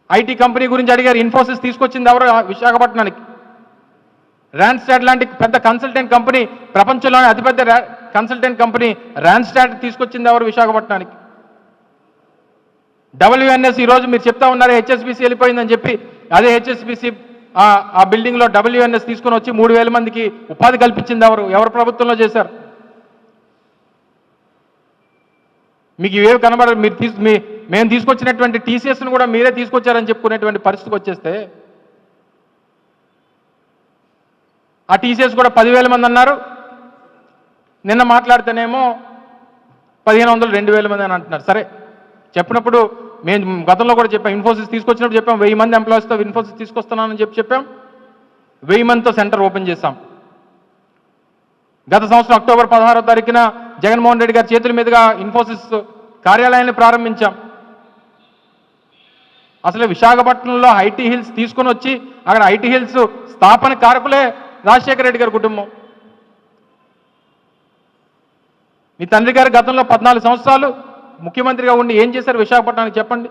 IT company గురించి అడిగారు. ఇన్ఫోసిస్ తీసుకొచ్చింది ఎవరు విశాఖపట్నానికి? ర్యాన్స్టాడ్ లాంటి పెద్ద కన్సల్టెంట్ కంపెనీ, ప్రపంచంలోనే అతిపెద్ద కన్సల్టెంట్ కంపెనీ ర్యాన్స్టాడ్ తీసుకొచ్చింది ఎవరు విశాఖపట్నానికి? WNS ఈరోజు మీరు చెప్తా ఉన్నారు HSBC వెళ్ళిపోయిందని చెప్పి, అదే HSBC ఆ బిల్డింగ్లో WNS తీసుకొని వచ్చి 3000 మందికి ఉపాధి కల్పించింది ఎవరు ప్రభుత్వంలో చేశారు? మీకు ఇవేవి కనబడదు. మేము తీసుకొచ్చినటువంటి TCSను కూడా మీరే తీసుకొచ్చారని చెప్పుకునేటువంటి పరిస్థితికి వచ్చేస్తే, ఆ TCS కూడా 10,000 మంది అన్నారు. నిన్న మాట్లాడితేనేమో 1500 2000 మంది అని అంటున్నారు. సరే, చెప్పినప్పుడు మేము గతంలో కూడా చెప్పాం, ఇన్ఫోసిస్ తీసుకొచ్చినప్పుడు చెప్పాం 1000 మంది ఎంప్లాయీస్తో ఇన్ఫోసిస్ తీసుకొస్తున్నానని చెప్పాం. 1000 మందితో సెంటర్ ఓపెన్ చేశాం. గత సంవత్సరం అక్టోబర్ 16వ తారీఖున జగన్మోహన్ రెడ్డి గారి చేతుల మీదుగా ఇన్ఫోసిస్ కార్యాలయాన్ని ప్రారంభించాం. అసలు విశాఖపట్నంలో ఐటీ హిల్స్ తీసుకొని వచ్చి అక్కడ ఐటీ హిల్స్ స్థాపన కారకులే రాజశేఖర రెడ్డి గారి కుటుంబం. మీ తండ్రి గారు గతంలో 14 సంవత్సరాలు ముఖ్యమంత్రిగా ఉండి ఏం చేశారు విశాఖపట్నానికి చెప్పండి?